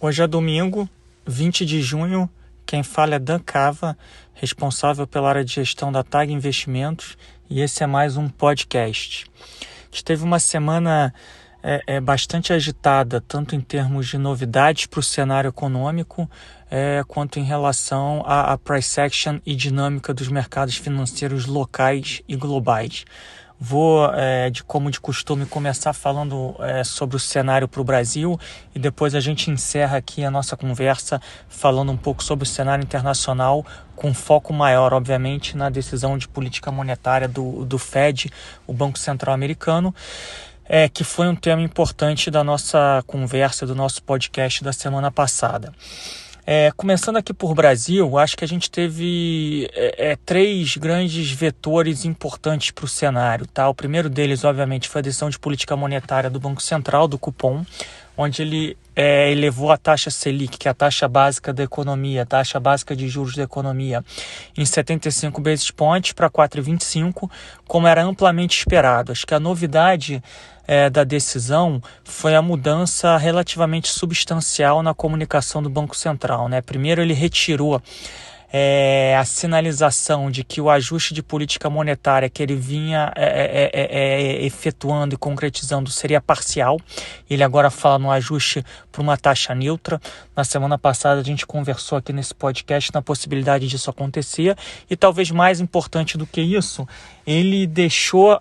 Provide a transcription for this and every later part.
Hoje é domingo, 20 de junho, quem fala é Dan Cava, responsável pela área de gestão da TAG Investimentos, e esse é mais um podcast. A gente teve uma semana bastante agitada, tanto em termos de novidades para o cenário econômico, quanto em relação à price action e dinâmica dos mercados financeiros locais e globais. Vou, como de costume, começar falando sobre o cenário para o Brasil e depois a gente encerra aqui a nossa conversa falando um pouco sobre o cenário internacional, com foco maior, obviamente, na decisão de política monetária do Fed, o Banco Central Americano, que foi um tema importante da nossa conversa, do nosso podcast da semana passada. Começando aqui por Brasil, acho que a gente teve três grandes vetores importantes para o cenário. Tá? O primeiro deles, obviamente, foi a decisão de política monetária do Banco Central, do Copom, onde ele elevou a taxa Selic, que é a taxa básica da economia, a taxa básica de juros da economia, em 75 basis points para 4,25, como era amplamente esperado. Acho que a novidade da decisão foi a mudança relativamente substancial na comunicação do Banco Central. Né? Primeiro, ele retirou a sinalização de que o ajuste de política monetária que ele vinha efetuando e concretizando seria parcial. Ele agora fala no ajuste para uma taxa neutra. Na semana passada a gente conversou aqui nesse podcast na possibilidade disso acontecer e talvez mais importante do que isso, ele deixou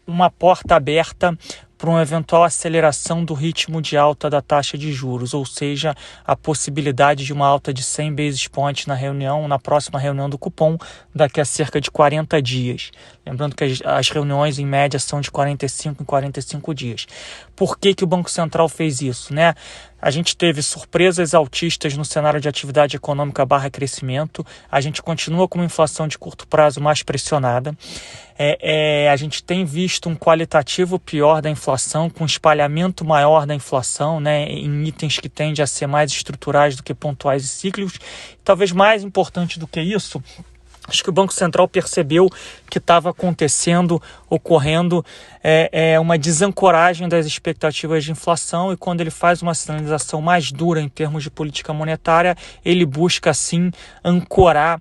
uma porta aberta para uma eventual aceleração do ritmo de alta da taxa de juros, ou seja, a possibilidade de uma alta de 100 basis points na próxima reunião do Copom, daqui a cerca de 40 dias. Lembrando que as reuniões, em média, são de 45 em 45 dias. Por que o Banco Central fez isso? Né? A gente teve surpresas altistas no cenário de atividade econômica / crescimento. A gente continua com uma inflação de curto prazo mais pressionada. A gente tem visto um qualitativo pior da inflação, com espalhamento maior da inflação, né, em itens que tendem a ser mais estruturais do que pontuais e cíclicos. Talvez mais importante do que isso, acho que o Banco Central percebeu que estava ocorrendo uma desancoragem das expectativas de inflação, e quando ele faz uma sinalização mais dura em termos de política monetária, ele busca, assim, ancorar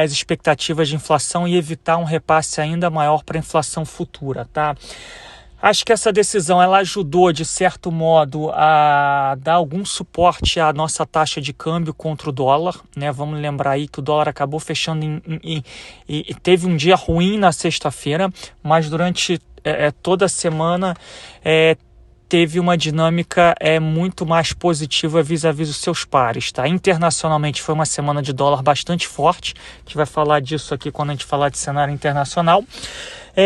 as expectativas de inflação e evitar um repasse ainda maior para a inflação futura. Tá? Acho que essa decisão ela ajudou, de certo modo, a dar algum suporte à nossa taxa de câmbio contra o dólar. Né? Vamos lembrar aí que o dólar acabou fechando e teve um dia ruim na sexta-feira, mas durante toda a semana teve uma dinâmica muito mais positiva vis-à-vis os seus pares. Tá? Internacionalmente foi uma semana de dólar bastante forte, a gente vai falar disso aqui quando a gente falar de cenário internacional.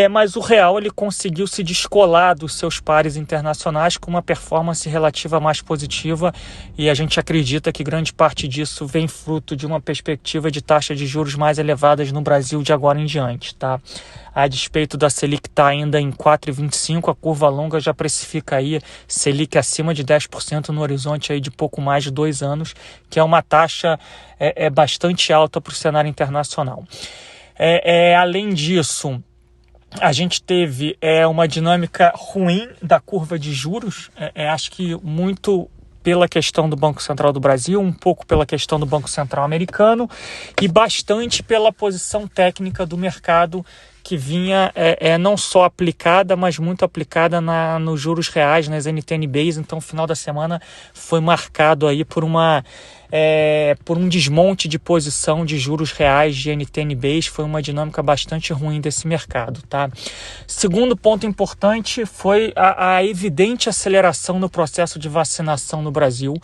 Mas o real ele conseguiu se descolar dos seus pares internacionais com uma performance relativa mais positiva, e a gente acredita que grande parte disso vem fruto de uma perspectiva de taxa de juros mais elevadas no Brasil de agora em diante. Tá? A despeito da Selic estar ainda em 4,25, a curva longa já precifica aí Selic acima de 10% no horizonte aí de pouco mais de 2 anos, que é uma taxa bastante alta para o cenário internacional. Além disso, a gente teve uma dinâmica ruim da curva de juros, acho que muito pela questão do Banco Central do Brasil, um pouco pela questão do Banco Central americano e bastante pela posição técnica do mercado, que vinha não só aplicada, mas muito aplicada nos juros reais, nas NTN-Bs. Então o final da semana foi marcado aí por um desmonte de posição de juros reais de NTN-Bs. Foi uma dinâmica bastante ruim desse mercado. Tá? Segundo ponto importante foi a evidente aceleração no processo de vacinação no Brasil.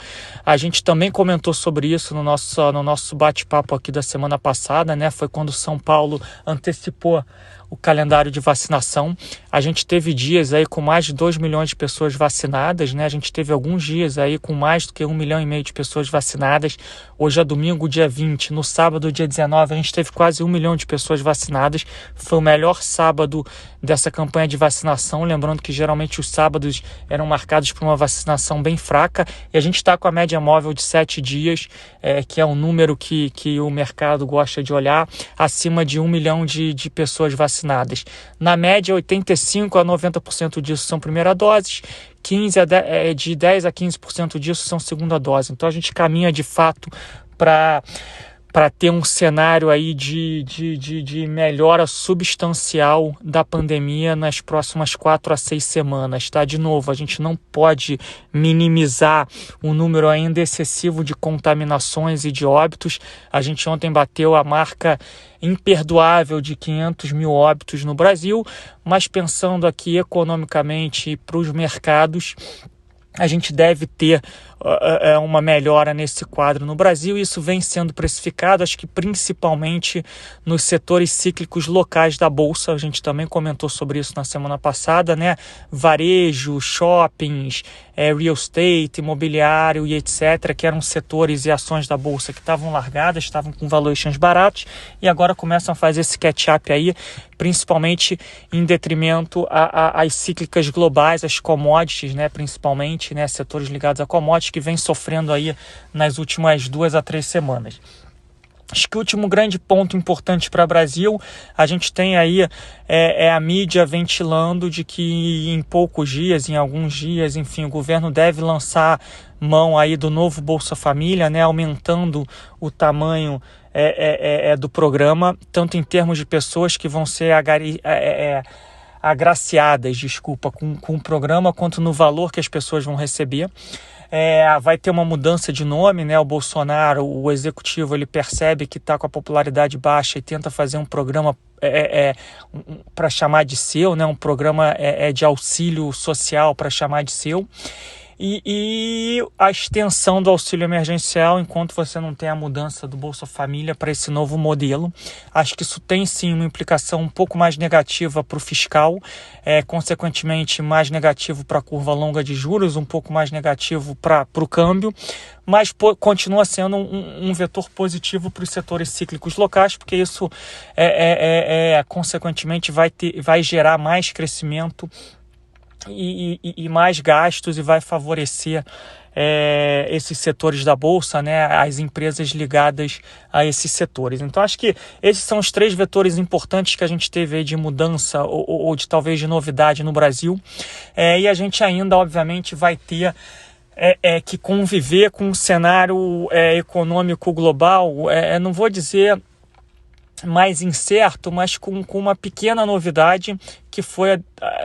A gente também comentou sobre isso no nosso bate-papo aqui da semana passada, né? Foi quando São Paulo antecipou o calendário de vacinação. A gente teve dias aí com mais de 2 milhões de pessoas vacinadas, né? A gente teve alguns dias aí com mais do que 1,5 milhão de pessoas vacinadas. Hoje é domingo, dia 20. No sábado, dia 19, a gente teve quase 1 milhão de pessoas vacinadas. Foi o melhor sábado dessa campanha de vacinação. Lembrando que geralmente os sábados eram marcados por uma vacinação bem fraca. E a gente está com a média móvel de 7 dias, que é um número que o mercado gosta de olhar, acima de 1 milhão de pessoas vacinadas vacinadas. Na média, 85% a 90% disso são primeira dose, de 10% a 15% disso são segunda dose. Então a gente caminha de fato para ter um cenário aí de melhora substancial da pandemia nas próximas 4 a 6 semanas, tá? De novo, a gente não pode minimizar o número ainda excessivo de contaminações e de óbitos. A gente ontem bateu a marca imperdoável de 500 mil óbitos no Brasil, mas pensando aqui economicamente para os mercados, a gente deve ter uma melhora nesse quadro no Brasil. Isso vem sendo precificado, acho que principalmente nos setores cíclicos locais da Bolsa. A gente também comentou sobre isso na semana passada, né? Varejo, shoppings, real estate, imobiliário e etc., que eram setores e ações da Bolsa que estavam largadas, estavam com valuations baratos e agora começam a fazer esse catch-up aí, principalmente em detrimento às cíclicas globais, as commodities, né? Principalmente, né? Setores ligados a commodities, que vem sofrendo aí nas últimas 2 a 3 semanas. Acho que o último grande ponto importante para o Brasil, a gente tem aí a mídia ventilando de que em poucos dias, em alguns dias, enfim, o governo deve lançar mão aí do novo Bolsa Família, né, aumentando o tamanho do programa, tanto em termos de pessoas que vão ser agraciadas, com o programa, quanto no valor que as pessoas vão receber. Vai ter uma mudança de nome, né? O Bolsonaro, o executivo, ele percebe que está com a popularidade baixa e tenta fazer um programa para chamar de seu, né? Um programa de auxílio social para chamar de seu. E a extensão do auxílio emergencial enquanto você não tem a mudança do Bolsa Família para esse novo modelo. Acho que isso tem sim uma implicação um pouco mais negativa para o fiscal, consequentemente mais negativo para a curva longa de juros, um pouco mais negativo para o câmbio, mas continua sendo um vetor positivo para os setores cíclicos locais, porque isso consequentemente vai gerar mais crescimento e mais gastos e vai favorecer esses setores da Bolsa, né, as empresas ligadas a esses setores. Então acho que esses são os 3 vetores importantes que a gente teve aí de mudança ou de talvez de novidade no Brasil, e a gente ainda obviamente vai ter que conviver com um cenário econômico global, não vou dizer mais incerto, mas com uma pequena novidade, que foi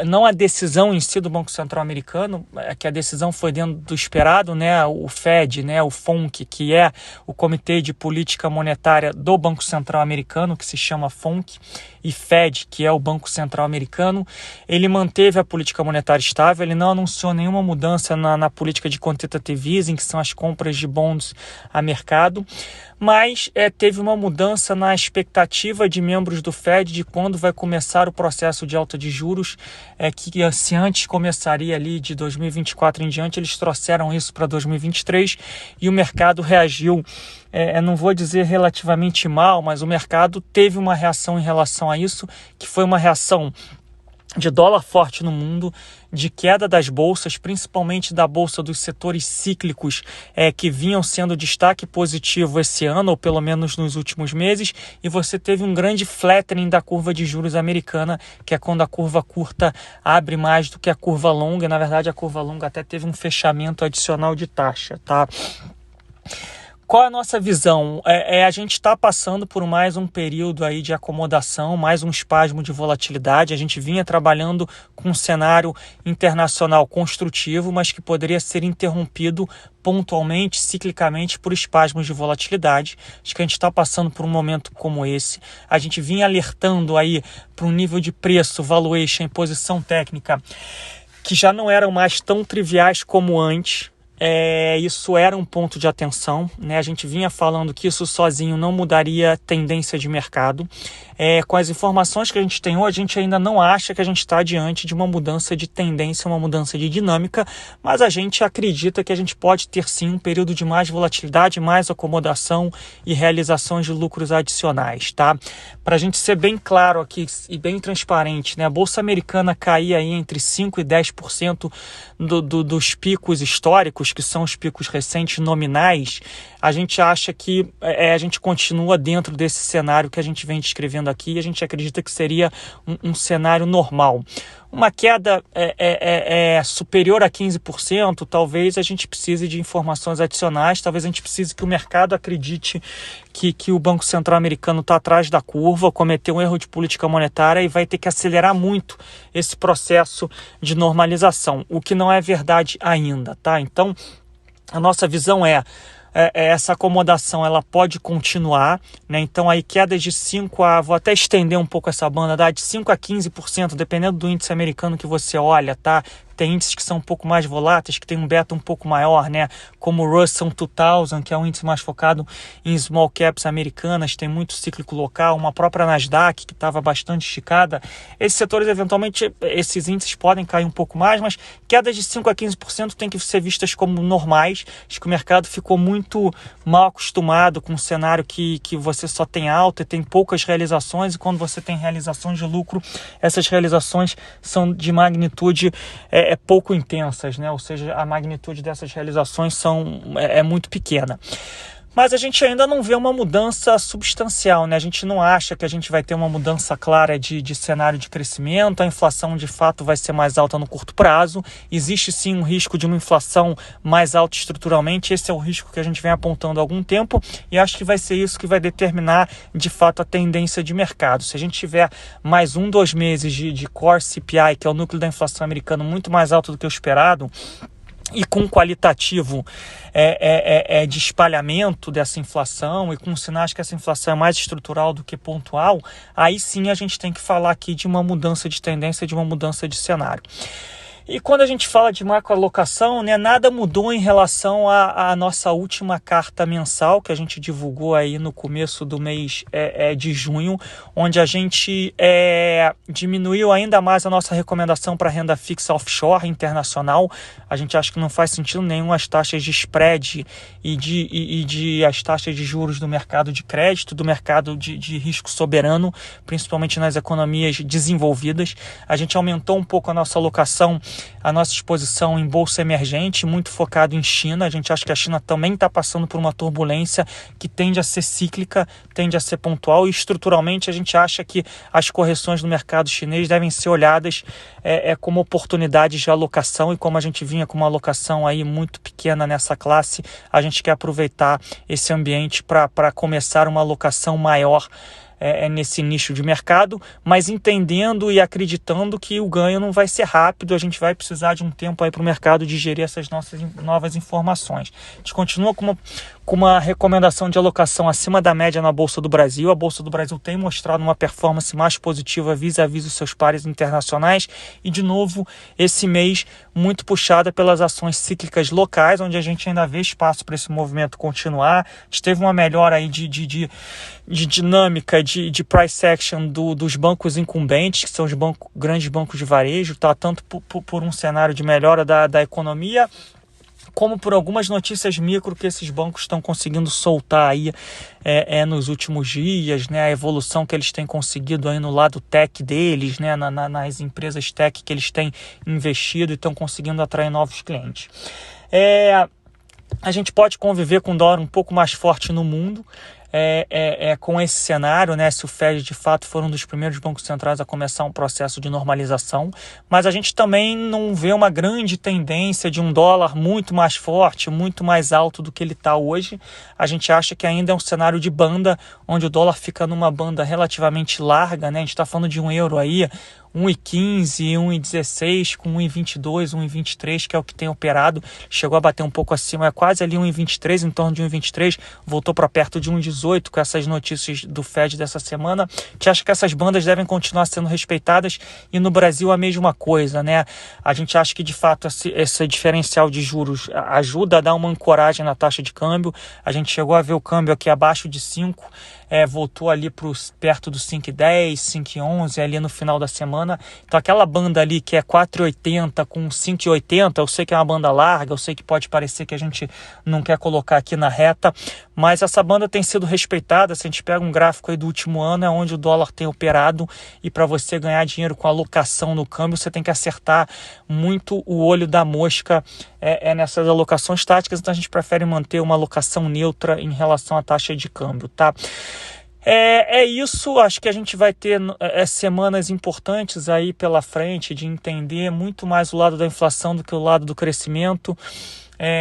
não a decisão em si do Banco Central americano, que a decisão foi dentro do esperado, né? O Fed, né? O FONC, que é o Comitê de Política Monetária do Banco Central americano, que se chama FONC, e Fed, que é o Banco Central americano, ele manteve a política monetária estável, ele não anunciou nenhuma mudança na política de quantitative easing, que são as compras de bonds a mercado, mas teve uma mudança na expectativa de membros do Fed de quando vai começar o processo de alta de juros, que se antes começaria ali de 2024 em diante, eles trouxeram isso para 2023 e o mercado reagiu, não vou dizer relativamente mal, mas o mercado teve uma reação em relação a isso, que foi uma reação de dólar forte no mundo, de queda das bolsas, principalmente da bolsa dos setores cíclicos que vinham sendo destaque positivo esse ano, ou pelo menos nos últimos meses, e você teve um grande flattening da curva de juros americana, que é quando a curva curta abre mais do que a curva longa, e na verdade a curva longa até teve um fechamento adicional de taxa, tá? Qual é a nossa visão? A gente está passando por mais um período aí de acomodação, mais um espasmo de volatilidade. A gente vinha trabalhando com um cenário internacional construtivo, mas que poderia ser interrompido pontualmente, ciclicamente, por espasmos de volatilidade. Acho que a gente está passando por um momento como esse. A gente vinha alertando aí para um nível de preço, valuation e posição técnica que já não eram mais tão triviais como antes. Isso era um ponto de atenção, né? A gente vinha falando que isso sozinho não mudaria tendência de mercado. Com as informações que a gente tem hoje, a gente ainda não acha que a gente está diante de uma mudança de tendência, uma mudança de dinâmica, mas a gente acredita que a gente pode ter sim um período de mais volatilidade, mais acomodação e realizações de lucros adicionais, tá? Para a gente ser bem claro aqui e bem transparente, né? A Bolsa Americana caía aí entre 5% e 10% dos picos históricos, que são os picos recentes nominais. a gente acha que a gente continua dentro desse cenário que a gente vem descrevendo aqui, e a gente acredita que seria um cenário normal. Uma queda superior a 15%, talvez a gente precise de informações adicionais, talvez a gente precise que o mercado acredite que o Banco Central americano está atrás da curva, cometeu um erro de política monetária e vai ter que acelerar muito esse processo de normalização, o que não é verdade ainda, tá? Então, a nossa visão essa acomodação ela pode continuar, né? Então aí quedas de 5 a, vou até estender um pouco essa banda, de 5 a 15%, dependendo do índice americano que você olha, tá? Tem índices que são um pouco mais voláteis, que tem um beta um pouco maior, né? Como o Russell 2000, que é um índice mais focado em small caps americanas, tem muito cíclico local, uma própria Nasdaq, que estava bastante esticada. Esses setores, eventualmente, esses índices podem cair um pouco mais, mas quedas de 5 a 15% tem que ser vistas como normais. Acho que o mercado ficou muito mal acostumado com um cenário que você só tem alta e tem poucas realizações, e quando você tem realizações de lucro, essas realizações são de magnitude pouco intensas, né? Ou seja, a magnitude dessas realizações é muito pequena. Mas a gente ainda não vê uma mudança substancial, né? A gente não acha que a gente vai ter uma mudança clara de cenário de crescimento, a inflação de fato vai ser mais alta no curto prazo, existe sim um risco de uma inflação mais alta estruturalmente, esse é o risco que a gente vem apontando há algum tempo, e acho que vai ser isso que vai determinar de fato a tendência de mercado. Se a gente tiver mais 2 meses de Core CPI, que é o núcleo da inflação americano, muito mais alto do que o esperado, e com qualitativo de espalhamento dessa inflação e com sinais que essa inflação é mais estrutural do que pontual, aí sim a gente tem que falar aqui de uma mudança de tendência, de uma mudança de cenário. E quando a gente fala de macroalocação, né, nada mudou em relação à nossa última carta mensal que a gente divulgou aí no começo do mês de junho, onde a gente diminuiu ainda mais a nossa recomendação para renda fixa offshore internacional. A gente acha que não faz sentido nenhum as taxas de spread e as taxas de juros do mercado de crédito, do mercado de risco soberano, principalmente nas economias desenvolvidas. A gente aumentou um pouco a nossa alocação, a nossa exposição em bolsa emergente, muito focado em China. A gente acha que a China também está passando por uma turbulência que tende a ser cíclica, tende a ser pontual, e estruturalmente a gente acha que as correções no mercado chinês devem ser olhadas como oportunidades de alocação, e como a gente vinha com uma alocação aí muito pequena nessa classe, a gente quer aproveitar esse ambiente para começar uma alocação maior nesse nicho de mercado, mas entendendo e acreditando que o ganho não vai ser rápido, a gente vai precisar de um tempo aí para o mercado digerir essas nossas novas informações. A gente continua com uma recomendação de alocação acima da média na Bolsa do Brasil. A Bolsa do Brasil tem mostrado uma performance mais positiva vis-à-vis os seus pares internacionais, e de novo esse mês muito puxada pelas ações cíclicas locais, onde a gente ainda vê espaço para esse movimento continuar. A gente teve uma melhora aí de dinâmica de price action dos bancos incumbentes, que são os grandes bancos de varejo, tá? Tanto por um cenário de melhora da economia, como por algumas notícias micro que esses bancos estão conseguindo soltar aí nos últimos dias, né? A evolução que eles têm conseguido aí no lado tech deles, né? Nas empresas tech que eles têm investido e estão conseguindo atrair novos clientes. A gente pode conviver com um dólar um pouco mais forte no mundo, com esse cenário, né? Se o Fed de fato for um dos primeiros bancos centrais a começar um processo de normalização, mas a gente também não vê uma grande tendência de um dólar muito mais forte, muito mais alto do que ele está hoje. A gente acha que ainda é um cenário de banda, onde o dólar fica numa banda relativamente larga, né? A gente está falando de um euro aí 1,15, 1,16, com 1,22, 1,23, que é o que tem operado. Chegou a bater um pouco acima, quase ali 1,23, em torno de 1,23, voltou para perto de 1,18 com essas notícias do Fed dessa semana. Que acha que essas bandas devem continuar sendo respeitadas, e no Brasil a mesma coisa, né? A gente acha que de fato esse diferencial de juros ajuda a dar uma ancoragem na taxa de câmbio. A gente chegou a ver o câmbio aqui abaixo de 5, voltou ali perto dos 5,10, 5,11 ali no final da semana. Então aquela banda ali que é 4,80 com 5,80, eu sei que é uma banda larga, eu sei que pode parecer que a gente não quer colocar aqui na reta, mas essa banda tem sido respeitada. Se a gente pega um gráfico aí do último ano, é onde o dólar tem operado, e para você ganhar dinheiro com alocação no câmbio, você tem que acertar muito o olho da mosca nessas alocações táticas. Então a gente prefere manter uma alocação neutra em relação à taxa de câmbio, tá? É isso, acho que a gente vai ter semanas importantes aí pela frente de entender muito mais o lado da inflação do que o lado do crescimento.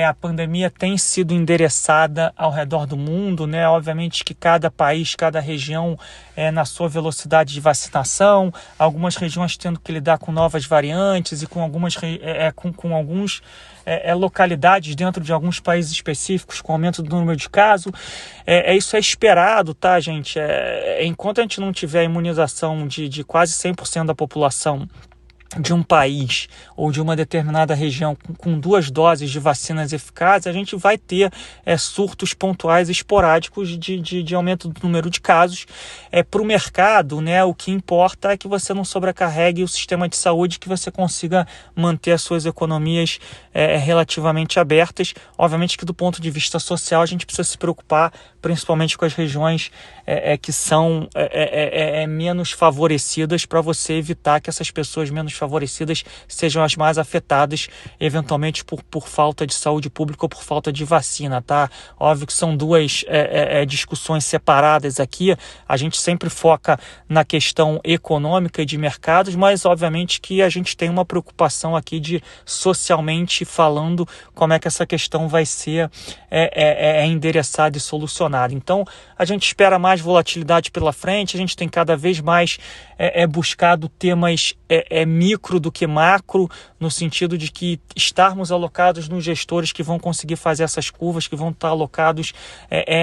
A pandemia tem sido endereçada ao redor do mundo, né? Obviamente que cada país, cada região na sua velocidade de vacinação, algumas regiões tendo que lidar com novas variantes e com algumas localidades dentro de alguns países específicos com aumento do número de casos. Isso é esperado, tá, gente? Enquanto a gente não tiver a imunização de quase 100% da população de um país ou de uma determinada região com 2 doses de vacinas eficazes, a gente vai ter surtos pontuais esporádicos de aumento do número de casos. Para o mercado, né, o que importa é que você não sobrecarregue o sistema de saúde, que você consiga manter as suas economias relativamente abertas. Obviamente que do ponto de vista social a gente precisa se preocupar principalmente com as regiões que são menos favorecidas, para você evitar que essas pessoas menos favorecidas sejam as mais afetadas, eventualmente por falta de saúde pública ou por falta de vacina, tá? Óbvio que são duas discussões separadas aqui. A gente sempre foca na questão econômica e de mercados, mas obviamente que a gente tem uma preocupação aqui de, socialmente falando, como é que essa questão vai ser endereçada e solucionada. Então, a gente espera mais volatilidade pela frente. A gente tem cada vez mais buscado temas micro do que macro, no sentido de que estarmos alocados nos gestores que vão conseguir fazer essas curvas, que vão estar alocados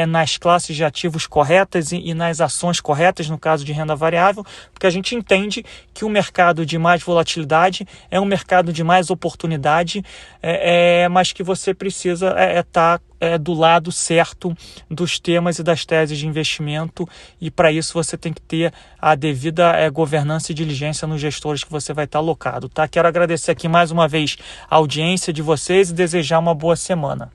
nas classes de ativos corretas e nas ações corretas, no caso de renda variável, porque a gente entende que o mercado de mais volatilidade é um mercado de mais oportunidade, mas que você precisa estar do lado certo dos temas e das teses de investimento, e para isso você tem que ter a devida governança e diligência nos gestores que você vai estar alocado, tá? Quero agradecer aqui mais uma vez a audiência de vocês e desejar uma boa semana.